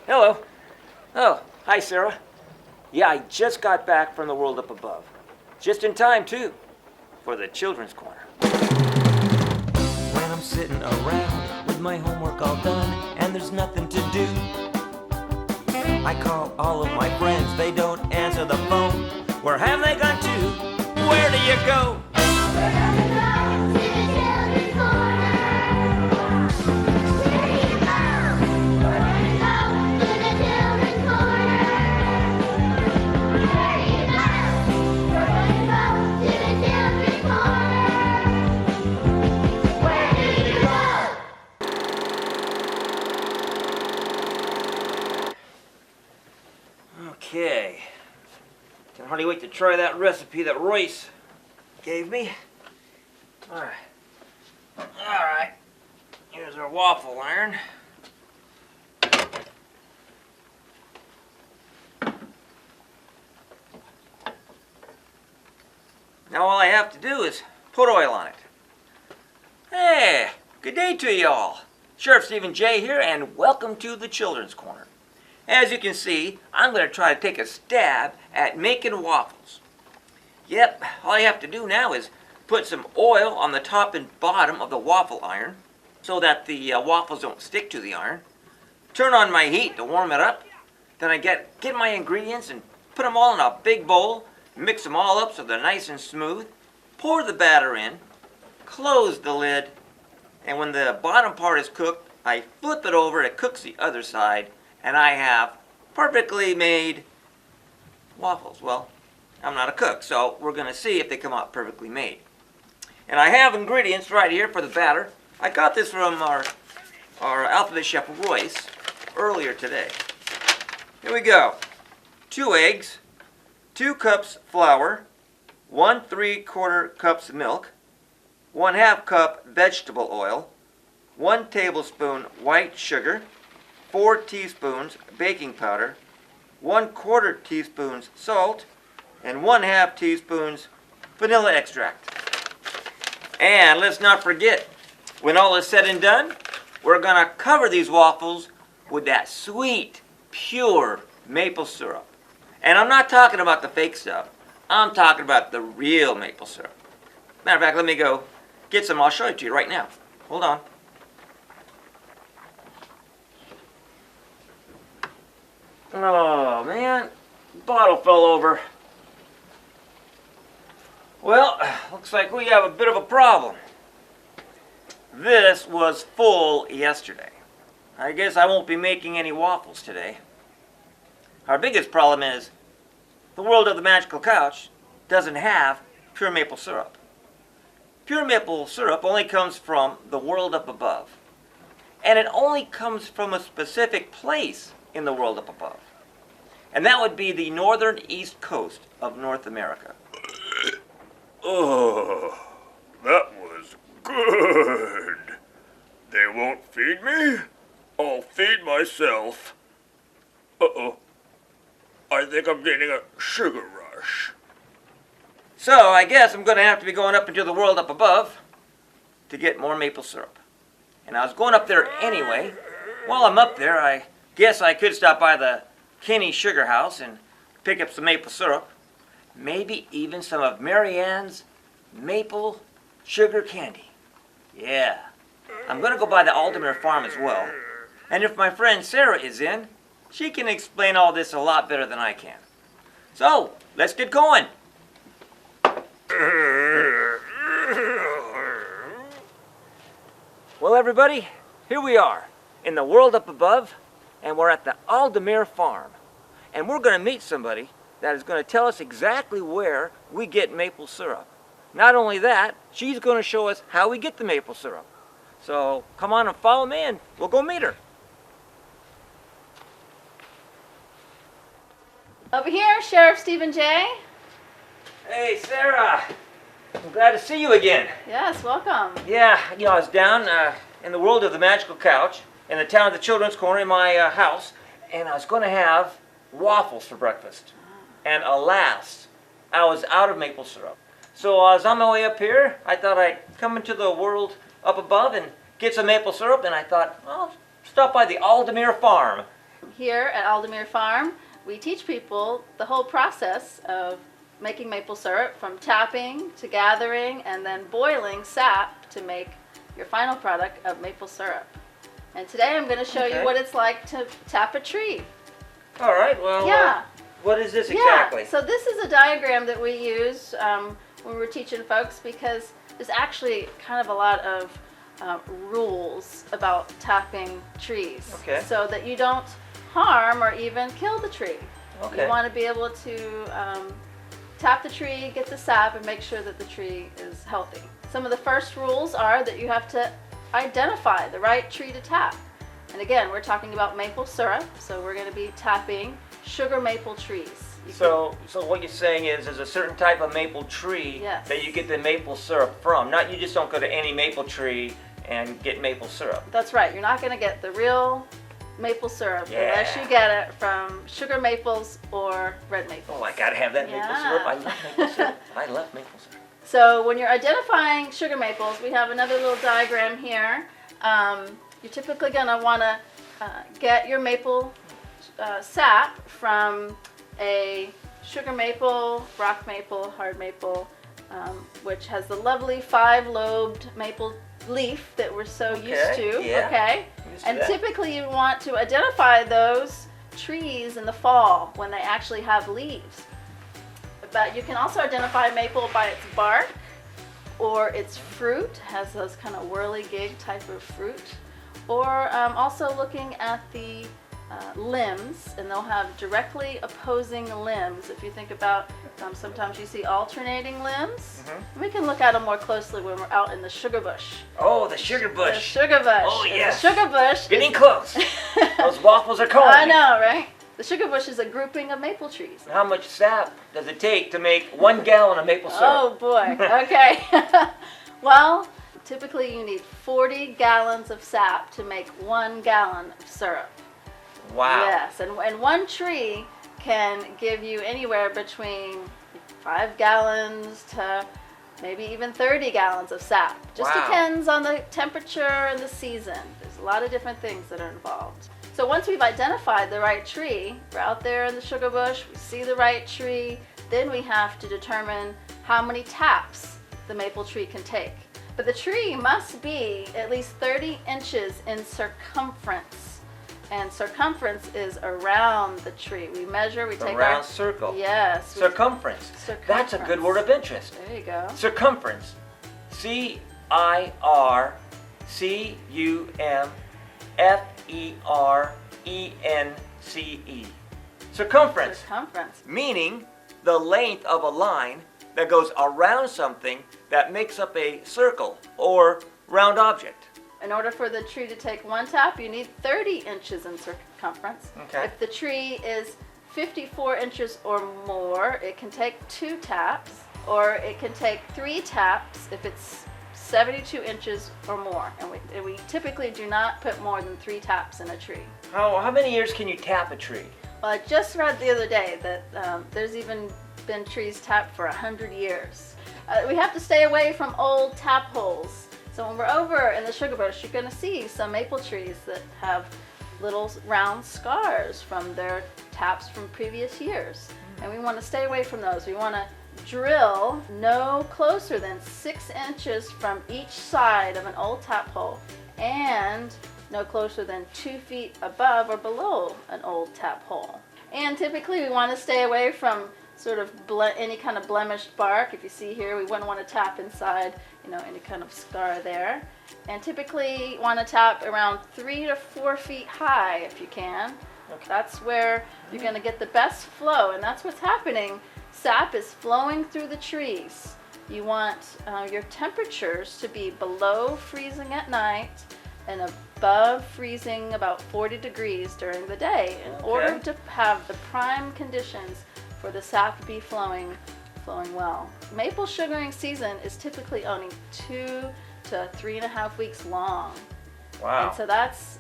Hello. Oh, hi, Sarah. Yeah, I just got back from the world up above. Just in time, too, for the Children's Corner. When I'm sitting around with my homework all done and there's nothing to do, I call all of my friends, they don't answer the phone. Where have they gone to? Where do you go? Okay. Can hardly wait to try that recipe that Royce gave me. Alright. Here's our waffle iron. Now all I have to do is put oil on it. Hey, good day to y'all. Sheriff Stephen J here, and welcome to the Children's Corner. As you can see, I'm going to try to take a stab at making waffles. Yep, all you have to do now is put some oil on the top and bottom of the waffle iron so that the waffles don't stick to the iron. Turn on my heat to warm it up. Then I get my ingredients and put them all in a big bowl, mix them all up so they're nice and smooth, pour the batter in, close the lid, and when the bottom part is cooked, I flip it over, it cooks the other side, and I have perfectly made waffles. Well, I'm not a cook, so we're going to see if they come out perfectly made. And I have ingredients right here for the batter. I got this from our Alphabet Chef Royce earlier today. Here we go. 2 eggs, 2 cups flour, 1 3/4 cups milk, 1/2 cup vegetable oil, 1 tablespoon white sugar, 4 teaspoons baking powder, 1/4 teaspoons salt, and 1/2 teaspoons vanilla extract. And let's not forget, when all is said and done, we're going to cover these waffles with that sweet, pure maple syrup. And I'm not talking about the fake stuff. I'm talking about the real maple syrup. Matter of fact, let me go get some. I'll show it to you right now. Hold on. Oh, man. Bottle fell over. Well, looks like we have a bit of a problem. This was full yesterday. I guess I won't be making any waffles today. Our biggest problem is the world of the Magical Couch doesn't have pure maple syrup. Pure maple syrup only comes from the world up above. And it only comes from a specific place in the world up above. And that would be the northern east coast of North America. Oh, that was good. They won't feed me? I'll feed myself. Uh-oh. I think I'm getting a sugar rush. So I guess I'm going to have to be going up into the world up above to get more maple syrup. And I was going up there anyway. While I'm up there, I guess I could stop by the Kinney Sugar House and pick up some maple syrup. Maybe even some of Mary Ann's maple sugar candy. Yeah. I'm going to go by the Aldemere Farm as well. And if my friend Sarah is in, she can explain all this a lot better than I can. So, let's get going. Well, everybody, here we are in the world up above, and we're at the Aldemere Farm. And we're going to meet somebody that is going to tell us exactly where we get maple syrup. Not only that, she's going to show us how we get the maple syrup. So, come on and follow me, and we'll go meet her. Over here, Sheriff Stephen J. Hey, Sarah. I'm glad to see you again. Yes, welcome. Yeah, I was down in the world of the Magical Couch, in the town of the Children's Corner in my house, and I was going to have waffles for breakfast. And alas, I was out of maple syrup. So I was on my way up here. I thought I'd come into the world up above and get some maple syrup, and I thought, well, stop by the Aldemere Farm. here at Aldemir Farm, we teach people the whole process of making maple syrup, from tapping to gathering and then boiling sap to make your final product of maple syrup. And today I'm going to show Okay. you what it's like to tap a tree. All right, well, Yeah. what is this exactly? Yeah, so this is a diagram that we use when we're teaching folks, because there's actually kind of a lot of rules about tapping trees, Okay. so that you don't harm or even kill the tree. Okay. You want to be able to tap the tree, get the sap, and make sure that the tree is healthy. Some of the first rules are that you have to identify the right tree to tap. And again, we're talking about maple syrup, so we're going to be tapping sugar maple trees. You So what you're saying is there's a certain type of maple tree Yes. that you get the maple syrup from. Not you just don't go to any maple tree and get maple syrup. That's right. You're not going to get the real maple syrup unless Yeah. you get it from sugar maples or red maples. Oh, I gotta have that maple Yeah. syrup. I love maple syrup. I love maple syrup. So when you're identifying sugar maples, we have another little diagram here. You're typically going to want to get your maple sap from a sugar maple, rock maple, hard maple, which has the lovely 5-lobed maple leaf that we're so used Okay, to. yeah. Okay. Used to And that. typically you want to identify those trees in the fall when they actually have leaves. But you can also identify maple by its bark or its fruit, has those kind of whirligig type of fruit, or also looking at the limbs, and they'll have directly opposing limbs. If you think about, sometimes you see alternating limbs. We can look at them more closely when we're out in the sugar bush. Oh, the sugar The bush. sugar bush. Oh, And yes. The sugar bush. Getting is- close. Those waffles are calling I me. know, right? The sugar bush is a grouping of maple trees. How much sap does it take to make 1 gallon of maple syrup? Oh boy. Okay. Well, typically you need 40 gallons of sap to make 1 gallon of syrup. Wow. Yes, and one tree can give you anywhere between 5 gallons to maybe even 30 gallons of sap. Just Wow. depends on the temperature and the season. There's a lot of different things that are involved. So once we've identified the right tree, we're out there in the sugar bush, we see the right tree, then we have to determine how many taps the maple tree can take. But the tree must be at least 30 inches in circumference. And circumference is around the tree. We measure, we The take round our... circle. Yes. we- Circumference. That's a good word of interest. There you go. Circumference. C-I-R-C-U-M-F-E-R-E-N-C-E. Circumference. Circumference. Meaning the length of a line that goes around something that makes up a circle or round object. In order for the tree to take 1 tap, you need 30 inches in circumference. Okay. If the tree is 54 inches or more, it can take 2 taps, or it can take 3 taps if it's 72 inches or more. And we typically do not put more than 3 taps in a tree. How many years can you tap a tree? Well, I just read the other day that there's even been trees tapped for 100 years. We have to stay away from old tap holes. So when we're over in the sugar bush, you're going to see some maple trees that have little round scars from their taps from previous years. And we want to stay away from those. We want to drill no closer than 6 inches from each side of an old tap hole, and no closer than 2 feet above or below an old tap hole. And typically we want to stay away from sort of any kind of blemished bark. If you see here, we wouldn't want to tap inside, any kind of scar there. And typically want to tap around 3 to 4 feet high if you can. Okay. That's where you're going to get the best flow, and that's what's happening. Sap is flowing through the trees. You want your temperatures to be below freezing at night and above freezing about 40 degrees during the day in order to have the prime conditions for the sap to be flowing well. Maple sugaring season is typically only 2 to 3.5 weeks long. Wow. And so that's,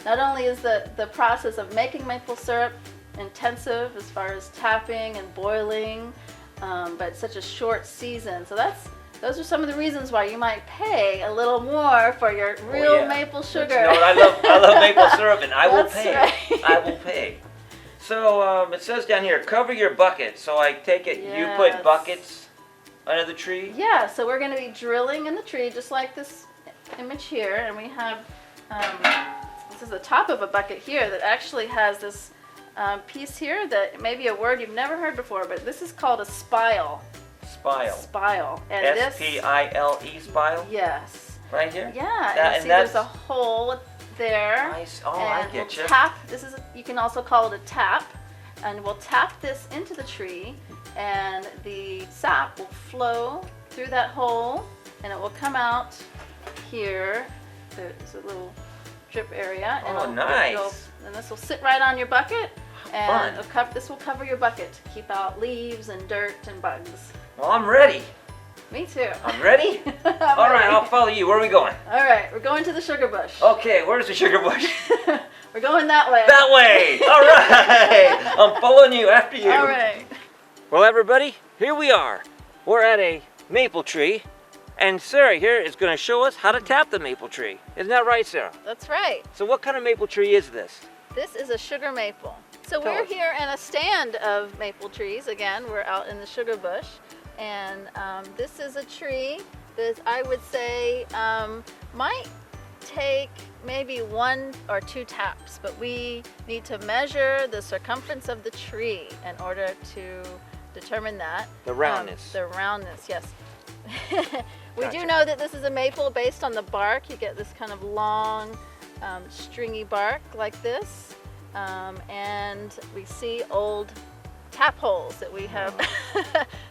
not only is the process of making maple syrup intensive as far as tapping and boiling, but it's such a short season. So that's those are some of the reasons why you might pay a little more for your real yeah. maple sugar. You know what? I love maple syrup, and I will That's pay. right. I will pay. So it says down here, cover your bucket. So I take it you Yes. put buckets under the tree. Yeah, so we're going to be drilling in the tree just like this image here, and we have this is the top of a bucket here that actually has this piece here that may be a word you've never heard before, but this is called a spile. Spile. Spile. And S-P-I-L-E, spile. Yes. Right here. Yeah, That- and and you see there's a that's- hole there. Nice. Oh, and I get we'll you. tap. This is you can also call it a tap, and we'll tap this into the tree, and the sap will flow through that hole, and it will come out here. There's a little drip area. And Oh, nice. And this will sit right on your bucket, and fun. this will cover your bucket to keep out leaves and dirt and bugs. Well, I'm ready. Me too. I'm ready. I'm All right, ready. I'll follow you. Where are we going? All right, we're going to the sugar bush. Okay, where's the sugar bush? We're going that way. That way. All right. I'm following you after you. All right. Well, everybody, here we are. We're at a maple tree, and Sarah here is going to show us how to tap the maple tree. Isn't that right, Sarah? That's right. So what kind of maple tree is this? This is a sugar maple. So Tell we're us. here in a stand of maple trees. Again, we're out in the sugar bush. And this is a tree that I would say might take maybe 1 or 2 taps, but we need to measure the circumference of the tree in order to determine that. The roundness. The roundness, yes. We Gotcha. do know that this is a maple based on the bark. You get this kind of long, stringy bark like this. And we see old tap holes that we have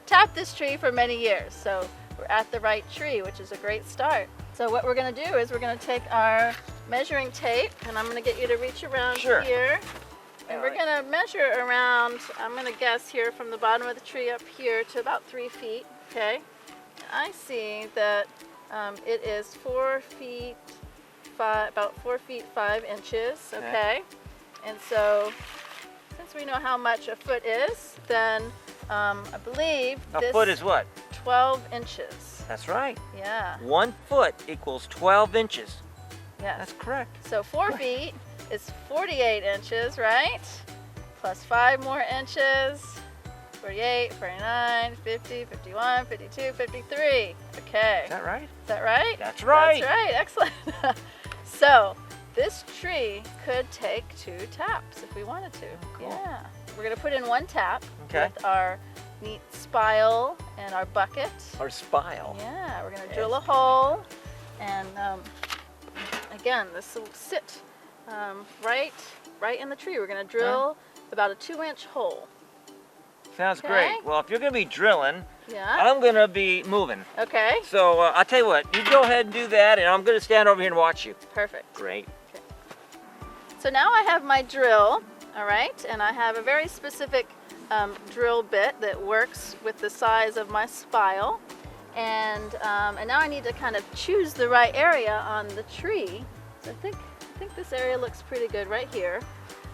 tapped this tree for many years. So we're at the right tree, which is a great start. So what we're going to do is we're going to take our measuring tape, and I'm going to get you to reach around Sure. here. And All we're right. going to measure around, I'm going to guess here from the bottom of the tree up here to about 3 feet, okay? I see that it is 4 feet, about 4 feet 5 inches, okay? And so, since we know how much a foot is, then I believe A this foot is what? 12 inches. That's right. Yeah, 1 foot equals 12 inches. yes. That's correct. So 4 feet is 48 inches, right? Plus 5 more inches, 48, 49, 50, 51, 52, 53. Okay, Is that right? is that right? That's right. That's right, excellent. So this tree could take 2 taps if we wanted to. Cool. Yeah. We're gonna put in 1 tap Okay. with our neat spile and our bucket. Or spile. Yeah, we're gonna drill a hole, and again, this will sit right in the tree. We're gonna drill about a 2-inch hole. Sounds Okay. great. Well, if you're going to be drilling, Yeah. I'm going to be moving. Okay. So I'll tell you what, you go ahead and do that, and I'm going to stand over here and watch you. Perfect. Great. So now I have my drill, all right, and I have a very specific drill bit that works with the size of my spile, and now I need to kind of choose the right area on the tree. So I think this area looks pretty good right here.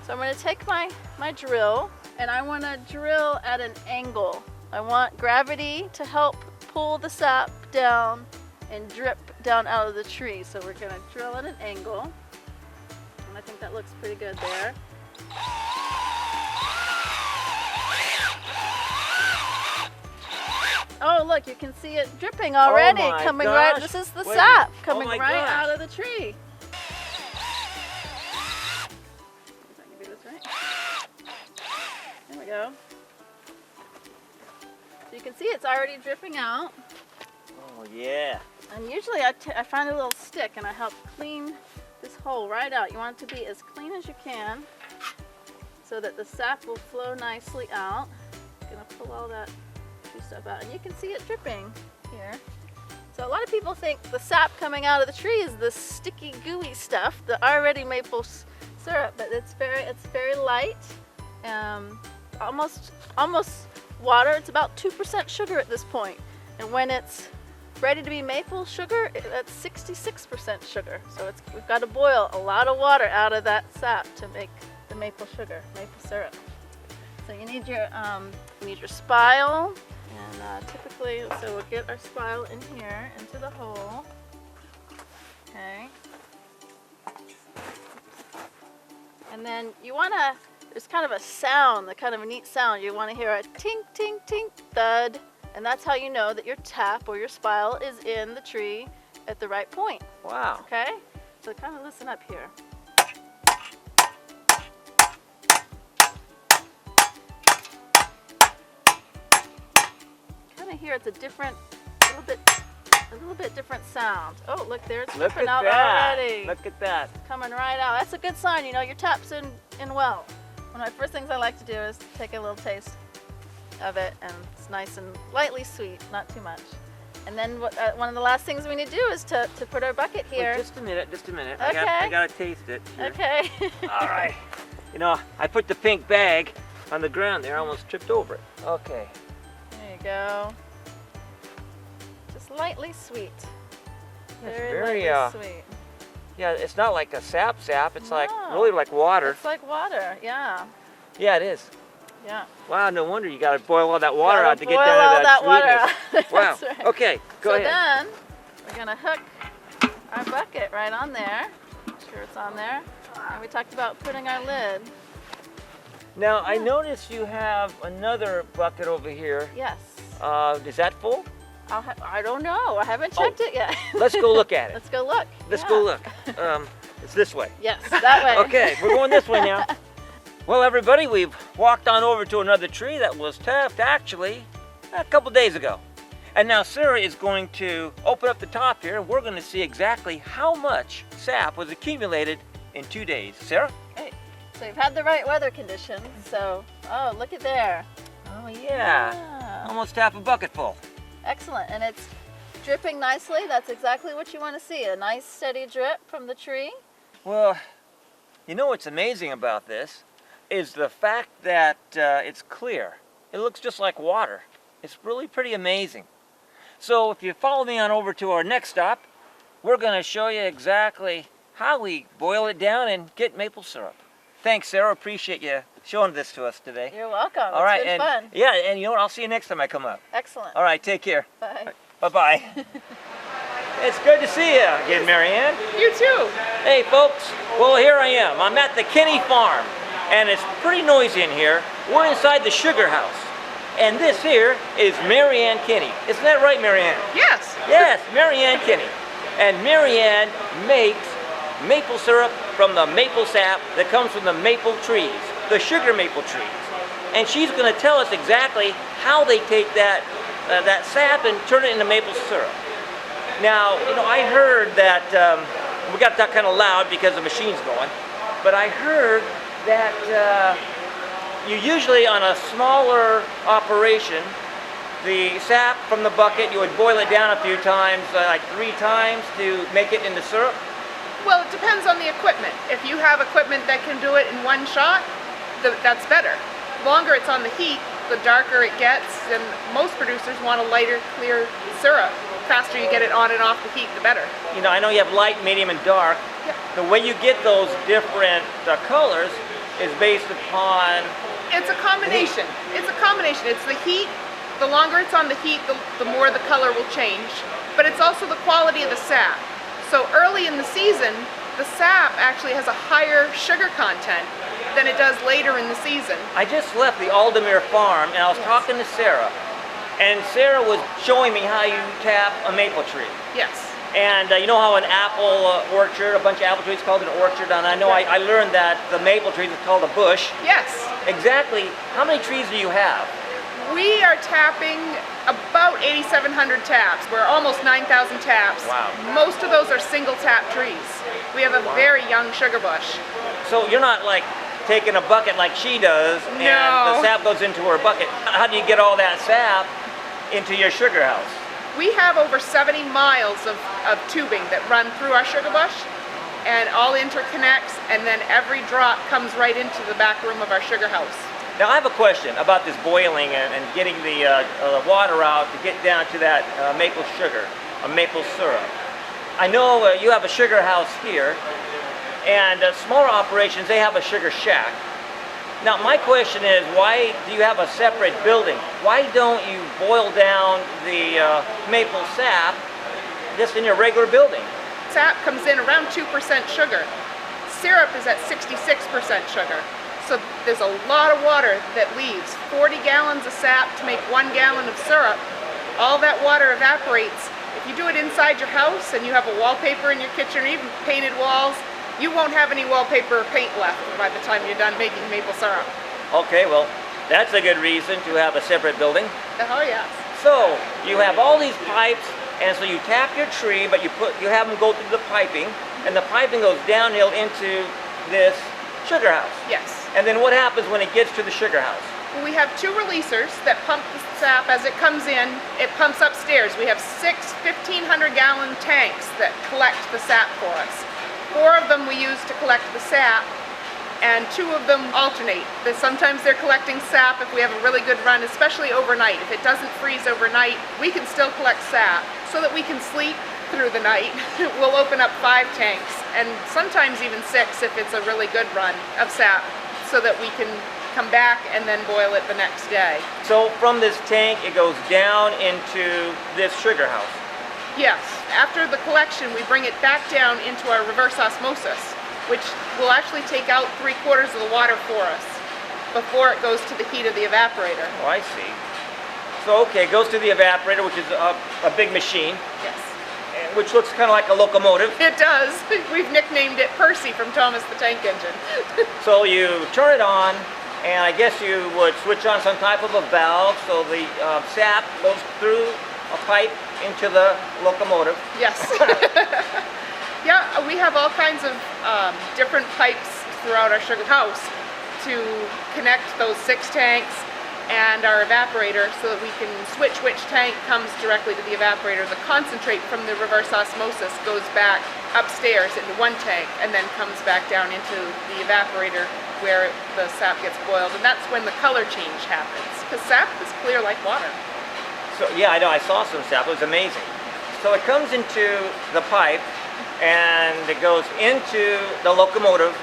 So I'm going to take my drill, and I want to drill at an angle. I want gravity to help pull the sap down and drip down out of the tree. So we're going to drill at an angle. And I think that looks pretty good there. Oh, look, you can see it dripping already, my coming right. gosh. This is the Wait a sap minute. coming Oh my right gosh. out of the tree. If I can do this right. There we go. So you can see it's already dripping out. Oh, yeah. And usually I find a little stick and I help clean this hole right out. You want it to be as clean as you can so that the sap will flow nicely out. I'm gonna pull all that tree stuff out, and you can see it dripping here. So a lot of people think the sap coming out of the tree is the sticky, gooey stuff, the already maple syrup, but it's very light, almost water. It's about 2% sugar at this point, and when it's ready to be maple sugar, that's 66% sugar. So we've got to boil a lot of water out of that sap to make the maple sugar, maple syrup. So you need your spile And typically, so we'll get our spile in here, into the hole. Okay. And then you want to, there's kind of a sound, kind of a neat sound. You want to hear a tink, tink, tink, thud. And that's how you know that your tap or your spile is in the tree at the right point. Wow. Okay? So kind of listen up here. Kind of hear it's a little bit different sound. Oh, look, there it's Look dripping at out that. already. Look at that. Coming right out. That's a good sign. You know, your tap's in well. One of my first things I like to do is take a little taste of it, and it's nice and lightly sweet, not too much. And then one of the last things we need to do is to put our bucket here. Wait, just a minute. Okay. I gotta taste it. Here. Okay. All right. You know, I put the pink bag on the ground there. I almost tripped over it. Okay. There you go. Just lightly sweet. It's Very very, lightly sweet. Yeah, it's not like a sap. It's like No. really like water. It's like water. Yeah. Yeah, it is. Yeah. Wow, no wonder you gotta boil all that water Gotta out to get boil down all to that water sweetness. out. Wow. That's right. Okay, go So ahead. then we're gonna hook our bucket right on there. Make sure it's on there. And we talked about putting our lid. Now I notice you have another bucket over here. Yes. Is that full? I don't know. I haven't checked it yet. Let's go look at it. Let's go look. Let's Yeah. go look. It's this way. Yes, that way. Okay, we're going this way now. Well, everybody, we've walked on over to another tree that was tapped actually a couple days ago. And now Sarah is going to open up the top here, and we're going to see exactly how much sap was accumulated in 2 days. Sarah? Okay. So you've had the right weather conditions. So, oh, look at there. Oh, yeah. Almost half a bucket full. Excellent. And it's dripping nicely. That's exactly what you want to see. A nice steady drip from the tree. Well, you know what's amazing about this is the fact that it's clear. It looks just like water. It's really pretty amazing. So if you follow me on over to our next stop, we're going to show you exactly how we boil it down and get maple syrup. Thanks, Sarah. Appreciate you showing this to us today. You're welcome. All right, It's been and fun. yeah, and you know what? I'll see you next time I come up. Excellent. All right, take care. Bye. Bye-bye. It's good to see you again, Marianne. You too. Hey folks, well here I am. I'm at the Kinney farm and it's pretty noisy in here. We're inside the sugar house. And this here is Marianne Kinney. Isn't that right, Marianne? Yes. Yes, Marianne Kinney. And Marianne makes maple syrup from the maple sap that comes from the maple trees, the sugar maple trees. And she's going to tell us exactly how they take that sap and turn it into maple syrup. Now, you know, I heard that, we got that kind of loud because the machine's going, but I heard that you usually, on a smaller operation, the sap from the bucket, you would boil it down a few times, like 3 times to make it into syrup. Well, it depends on the equipment. If you have equipment that can do it in one shot, that's better. The longer it's on the heat, the darker it gets, and most producers want a lighter, clear syrup. The faster you get it on and off the heat, the better. You know, I know you have light, medium, and dark. Yeah. The way you get those different colors is based upon... It's a combination. It's a combination. It's the heat. The longer it's on the heat, the more the color will change. But it's also the quality of the sap. So early in the season, the sap actually has a higher sugar content than it does later in the season. I just left the Aldermere farm and I was talking to Sarah. And Sarah was showing me how you tap a maple tree. Yes. And you know how an apple orchard, a bunch of apple trees called an orchard, and I know I learned that the maple trees is called a bush. Yes. Exactly. How many trees do you have? We are tapping about 8,700 taps. We're almost 9,000 taps. Wow. Most of those are single tap trees. We have a very young sugar bush. So you're not like taking a bucket like she does and the No. sap goes into her bucket. How do you get all that sap into your sugar house? We have over 70 miles of tubing that run through our sugar bush, and all interconnects, and then every drop comes right into the back room of our sugar house. Now I have a question about this boiling and getting the water out to get down to that maple sugar, a maple syrup. I know you have a sugar house here, and smaller operations, they have a sugar shack. Now, my question is, why do you have a separate building? Why don't you boil down the maple sap just in your regular building? Sap comes in around 2% sugar. Syrup is at 66% sugar. So there's a lot of water that leaves. 40 gallons of sap to make 1 gallon of syrup. All that water evaporates. If you do it inside your house and you have a wallpaper in your kitchen or even painted walls, you won't have any wallpaper or paint left by the time you're done making maple syrup. Okay, well, that's a good reason to have a separate building. Oh yes. So, you have all these pipes, and so you tap your tree, but you have them go through the piping, and the piping goes downhill into this sugar house. Yes. And then what happens when it gets to the sugar house? We have 2 releasers that pump the sap as it comes in. It pumps upstairs. We have 6 1,500-gallon tanks that collect the sap for us. 4 of them we use to collect the sap, and 2 of them alternate. Sometimes they're collecting sap if we have a really good run, especially overnight. If it doesn't freeze overnight, we can still collect sap so that we can sleep through the night. We'll open up 5 tanks, and sometimes even 6 if it's a really good run of sap, so that we can come back and then boil it the next day. So from this tank, it goes down into this sugar house. Yes, after the collection, we bring it back down into our reverse osmosis, which will actually take out 3/4 of the water for us before it goes to the heat of the evaporator. Oh, I see. So, okay, it goes to the evaporator, which is a big machine, Yes, which looks kind of like a locomotive. it does. We've nicknamed it Percy from Thomas the Tank Engine. So you turn it on, and I guess you would switch on some type of a valve so the sap goes through a pipe into the locomotive. Yes. Yeah, we have all kinds of different pipes throughout our sugar house to connect those 6 tanks and our evaporator so that we can switch which tank comes directly to the evaporator. The concentrate from the reverse osmosis goes back upstairs into one tank and then comes back down into the evaporator where the sap gets boiled, and that's when the color change happens, because sap is clear like water. So yeah, I know, I saw some sap, it was amazing. So it comes into the pipe, and it goes into the locomotive,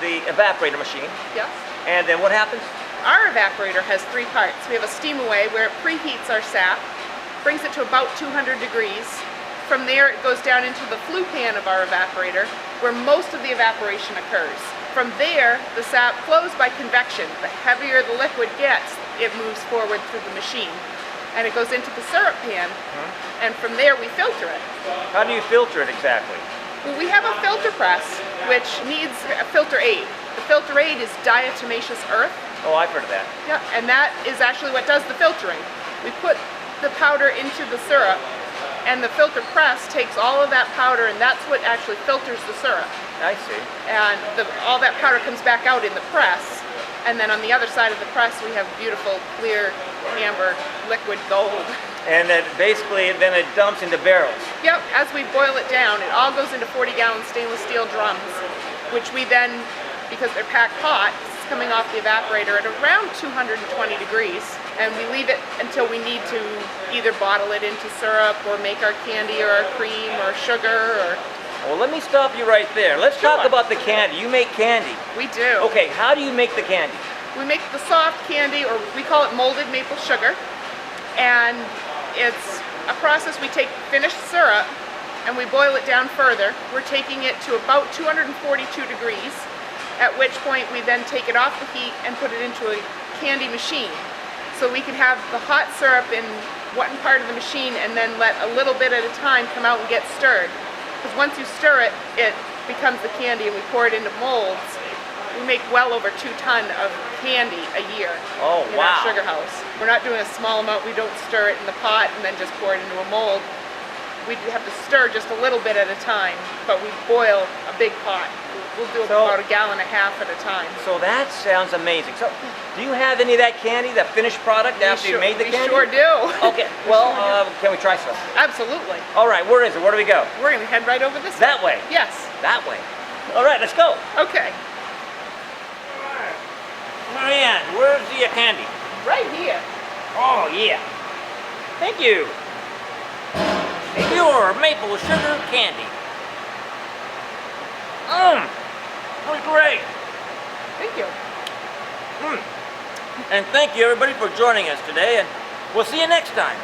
the evaporator machine, Yes. and then what happens? Our evaporator has 3 parts. We have a steam away where it preheats our sap, brings it to about 200 degrees. From there it goes down into the flue pan of our evaporator where most of the evaporation occurs. From there, the sap flows by convection. The heavier the liquid gets, it moves forward through the machine. And it goes into the syrup pan, and from there we filter it. How do you filter it exactly? Well, we have a filter press, which needs a filter aid. The filter aid is diatomaceous earth. Oh, I've heard of that. Yeah, and that is actually what does the filtering. We put the powder into the syrup, and the filter press takes all of that powder, and that's what actually filters the syrup. I see. And all that powder comes back out in the press, and then on the other side of the press we have beautiful, clear, amber, liquid gold. And then basically, then it dumps into barrels. Yep, as we boil it down, it all goes into 40-gallon stainless steel drums, which we then, because they're packed hot, it's coming off the evaporator at around 220 degrees, and we leave it until we need to either bottle it into syrup or make our candy or our cream or sugar or... Well, let me stop you right there. Let's Sure. talk about the candy. You make candy. We do. Okay, how do you make the candy? We make the soft candy, or we call it molded maple sugar, and it's a process. We take finished syrup and we boil it down further. We're taking it to about 242 degrees, at which point we then take it off the heat and put it into a candy machine. So we can have the hot syrup in one part of the machine and then let a little bit at a time come out and get stirred. Because once you stir it, it becomes the candy, and we pour it into molds. We make well over 2 tons of candy a year Oh, in wow. our sugar house. We're not doing a small amount. We don't stir it in the pot and then just pour it into a mold. We have to stir just a little bit at a time, but we boil a big pot. We'll do So- about 1.5 gallons at a time. So that sounds amazing. So, do you have any of that candy, that finished product after you made the candy? We sure do. Okay, well, can we try some? Absolutely. All right, where is it? Where do we go? We're going to head right over this That way. Yes. That way. All right, let's go. Okay. Marianne, where's the candy? Right here. Oh, yeah. Thank you. Pure maple sugar candy. That was great. Thank you. And thank you everybody for joining us today, and we'll see you next time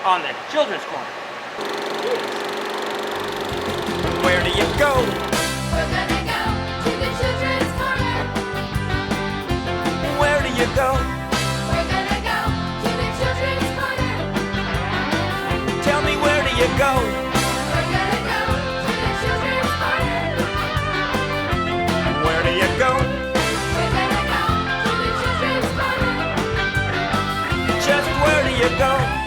on the Children's Corner. Where do you go? We're gonna go to the children's corner. Where do you go? We're gonna go to the children's corner. Tell me, where do you go? We're gonna go to the children's corner. Where do you go? We're gonna go to the children's corner. Just where do you go?